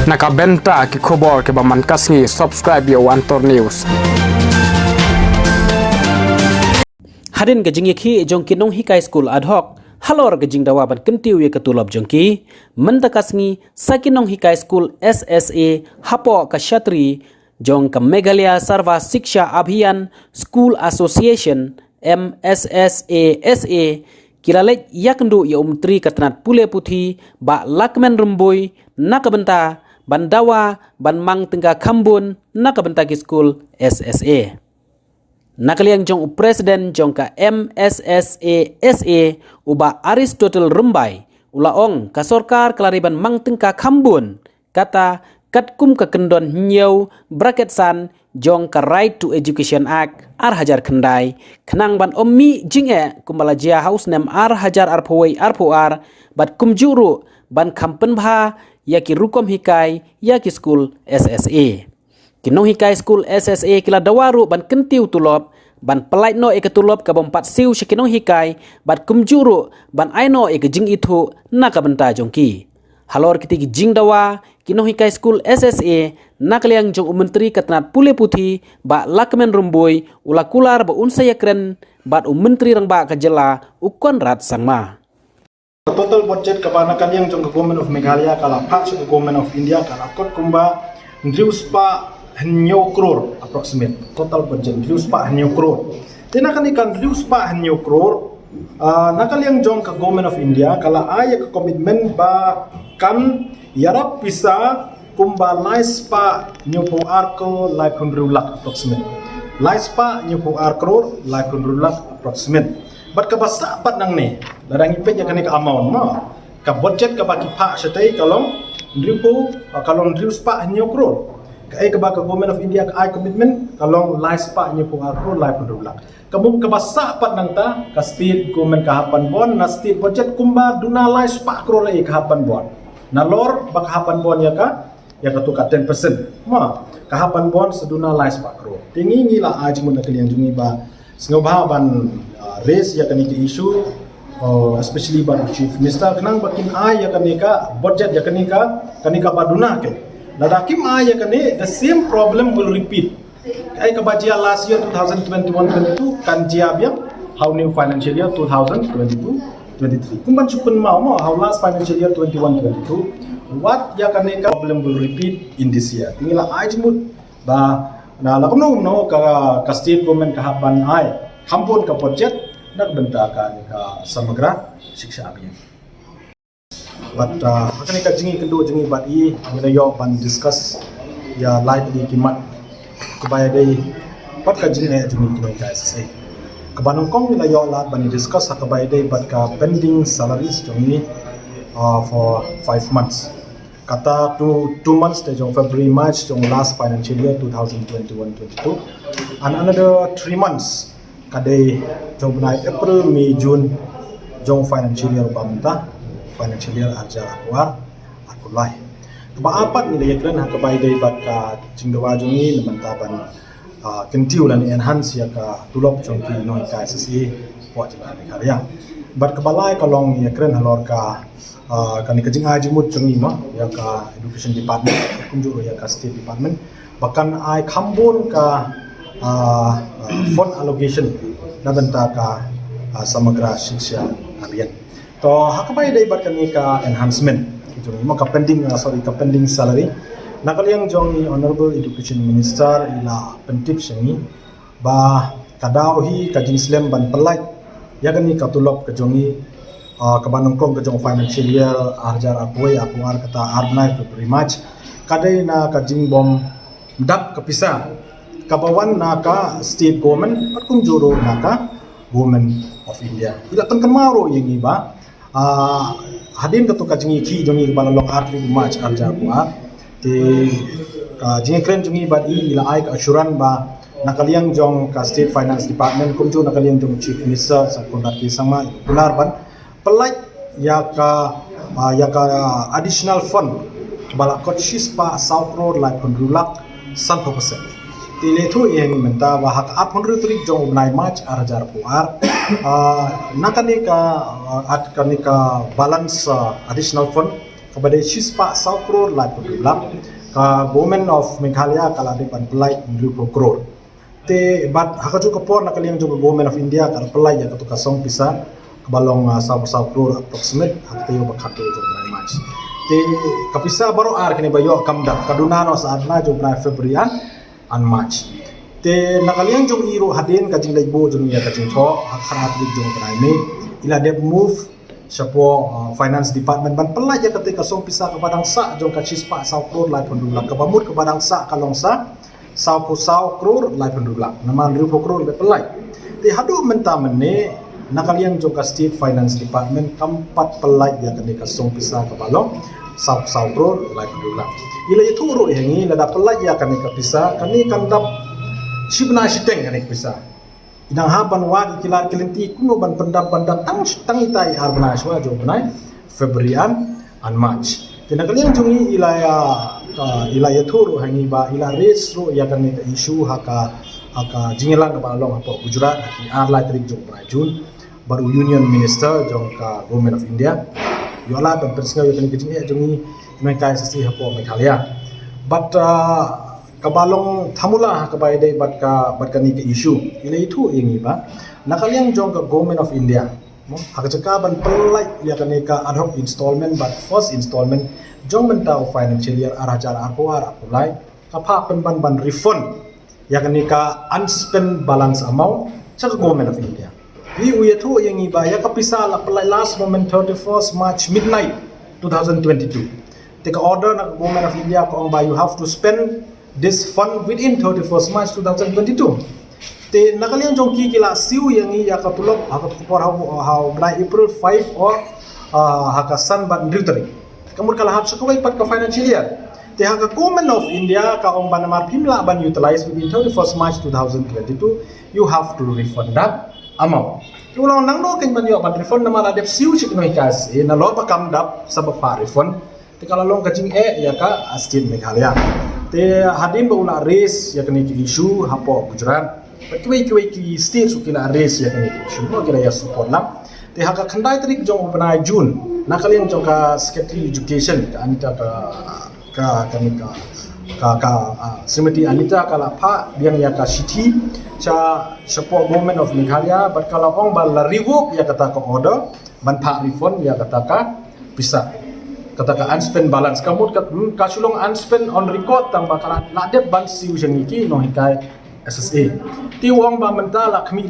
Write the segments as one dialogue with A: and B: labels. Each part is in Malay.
A: Nakabenta ki khobor ke baman kasngi subscribe yo Antor News.
B: Hadin gajing yaki jong kinong hikai school ad hoc halor gajing dawa ban kentiu ye ketulop jongki mentakasngi sakinong hikai school SSA hapo ka Shatri jong ka Meghalaya Sarva Siksha Abhiyan School Association MSSASA kilalek yakndu ya umtri katanat pule puthi ba lakmen rumboy nakabenta bandawa ban mang tengga kambun nakabenta ki school SSA. Nakaliang jong presiden jong ka MSSASA uba Aristotle Rumbai ulaong ka sorkar kelariban mang tengka kambun kata katkum ka kendon nyau bracket san jong ka Right to Education Act ar hajar kendai kenang ban ommi jinge kumbala jia house nem ar hajar arpoi arpoar bat kumjuru ban kampen bha yaki rukom hikai yaki school SSA. Kinong hikai school SSA kila dawaru ban kentiu tulop ban pelait no eke tulop ka bompat siu shikinong hikai bat kumjuru ban aino eke jing itu nakabenta jongki. Halor kitiki jing dawa kinong hikai school SSA nakaliang jong menteri katanat pule puthi ba lakmen rumboy ulakular ba unsaya kren bat menteri rang ba kajela ukon rat sangma.
C: Total budget kebanyakan yang jong government of Meghalaya kala pak ke government of India kala kot kumba ndrius pa henyo crore approximate total budget ndrius pa henyo crore tinakan ikan ndrius pa henyo crore nakal yang jong ke government of India kala ay ke komitmen ba kan yarap bisa kumba lais pa nyopo arko live hundrulak approximate lais pa nyopo crore live hundrulak approximate bat ka basa pat nang ni larang ipet ya kanik amount ma ka budget ka baki pa satai kalong ndripo kalong ndrius pa henyo crore ka ay ka ba ka government of India ka ay commitment kalong lais pa nyopo arko live hundrulak kamu ka basa pat nang ta ka state government kahapan bon na state budget kumba duna lais pa crore ay kahapan bon na lor bak kahapan bon ya ka tuka 10% ma kahapan bon seduna lais pa crore tingi ngila aji mun nakaliang jungi ba singobha ban raise ya kanika issue especially ban chief minister kenang bakin ay ya kanika budget ya kanika paduna ke ladakim ay ya kani the same problem will repeat ay kabajia last year 2021-22 kan jiabiak how new financial year 2022-23 kumban supun mau how last financial year 21-22 what ya kanika problem will repeat in this year tingila ay jimut ba na lakom no ka state government kahapan ay hampun ka budget nagbenta ka samagra siksha abhiyan but akan ka jingi kendo jingi bat I ngayo pan discuss ya live di kimat kubaya dai pat ka jingi jingi kino ka SSA kabanong kong ngayo lat ban discuss kabaya dai bat ka pending salaries jongi for 5 months kata 2 months de jong February March jong last financial year 2021-22 and another 3 months kadai jong bunai April May June jong financial year bamta financial year arja akuar akulai ba apat ni dayakran hakabay day bat ka jingdawa jongi namantaban kentiu lan enhance ya ka tulop jong ki no ka SSA po jila Meghalaya bat kabalay kalong yakran halor ka kani kajing aji mut jongi ma ya ka education department kunjuro ya ka state department bahkan ai khambon ka fund allocation na benta ka samagra siksha abhiyan to hakabay dai bat kani ka enhancement jong mo ka pending salary nakaliang jong honorable education minister ila pentip sengi ba kadauhi kajing slam ban pelai ya kani katulop ka jongi kabanong kong ka jong financial year arjar apoi akuar kata arnai February March kadai na kajing bom dak kapisa kabawan naka state government at kung juro naka government of India ila tang kamaro yang iba hadin katu kajingi ki jongi balalok arti March arja kuat te kajingi kren jongi ba ila ai ka assuran ba nakaliang jong ka state finance department kum jo nakaliang jong chief minister sa kondaki sama pular ban pelai ya ka additional fund balakot shispa South Road like hundrulak 100% tile thu yang menta wahak apun rutrik jong nai match arjar puar nakanika balance additional fund kepada Shispa 100 crore lai penduduk ke government of Meghalaya kalau ada ban pelai 20 crore te bat hakaju kapor nak kalian juga government of India kalau pelai ya ketu kasong pisa kebalong 100 crore approximate hak tayo bakhato jong nai match te kapisa baru ar kini bayo kamda kaduna no saat na jong na February an March te nakalian jong iro hadin kajing laibo jong ya kajing tho hak kharat jong prime ila de move Siapo finance department ban pelai ya ketika song pisa ke padang sa jong ka Shispa 100 crore lai penduduk ke pamut ke padang sa kalong sa 100 crore lai penduduk nama 20 crore le pelai ti hadu menta mene nakalian jong ka state finance department kampat pelai ya ketika song pisa ke balong 100 crore lai penduduk ila itu ro yangi lada pelai ya ketika pisa kani kandap sibna siteng kenika pisa inang haban wa kilar kelenti kuno ban pendam bandam tang itai arbana shwa jo banai February an March tina kalian jungi ilaya thuru hangi ba ila race ro ya kan issue haka jingelang ka balong apa Gujarat haki arla trik jo banai June baru union minister jong ka government of India yola ban persnga yo kan kijing jungi mereka SSC hapo Meghalaya but kabalong thamula kabai dei bat ka ni ke issue ila itu ingi ba nakaliang jong ka government of India mo hakachaka ban pelai ya kanika ad hoc installment but first installment jong mentau financial year arajar arpoar apulai kapha ban refund ya kanika unspent balance amount sa government of India we itu ingi ba ya kapisa la pelai last moment 31st March midnight 2022 take order na government of India ko ba you have to spend this fund within 31st March 2022 te nakalian jong kila siu yang ya katulok hakapor how by April 5 or hakasan ban ritari kamur kala hap sakawai pat ka financial year te haka government of India ka ong banamar pimla ban utilize within 31st March 2022 you have to refund that amount ulang nang no ken ban yo ban refund na mala dep siu chik no ikas na lo pa kam dap sa ba refund te kala long kajing ya ka state Meghalaya te hadin ba ula race ya kani issue hapo Gujarat patway ki state su kila race ya kani issue mo kila ya support lang te haka khandai tarik jong upana June nakalian jong ka secretary education ka anita ka Srimati Anita kala pha biang ya ka city cha support government of Meghalaya but kala ong ba la revoke ya kata ka order ban pha refund ya kata ka bisa kata unspent balance kamut ka sulong unspent on record tang bakala la de ban siu jengiki no hikai SSA ti wong ba menta la khmi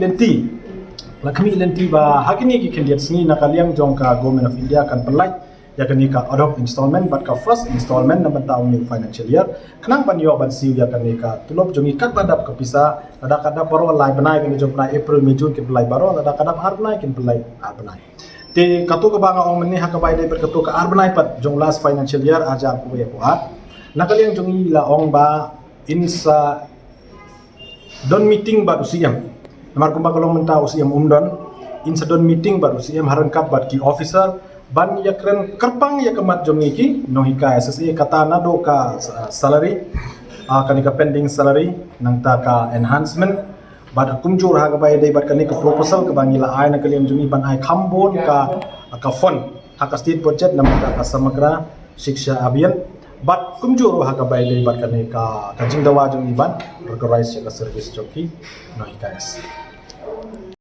C: lenti ba hakini ki candidates ni nakaliang jong ka government of India kan pelai ya kani ka ad installment but ka first installment na menta uni financial year khnang ban yo ban siu ya kani ka tulop jongi kat badap ka pisa ada kada baro lai banai kani jong na April May June ki pelai baro ada kada har banai kin pelai ar banai te kato ka banga ong meni hakabai dai berkato ka arbanai pat jong last financial year ajar ko ye buat nakaliang jong ila ong ba insa don meeting ba usiam namar kumba kalong menta usiam don insa don meeting ba usiam harangkap bat ki officer ban yakren kerpang ya kemat jong iki no hika SSA kata na do ka salary kanika pending salary nang ta ka enhancement bad kumjur ha gabai dei bad kani ka proposal ka bangila ai na kaliam jumi ban ai khambon ka fund ha ka state budget nam ka samagra shiksha abhiyan bad kumjur ha gabai dei bad kani ka jingdawa jumi ban organize ka service joki no hikayas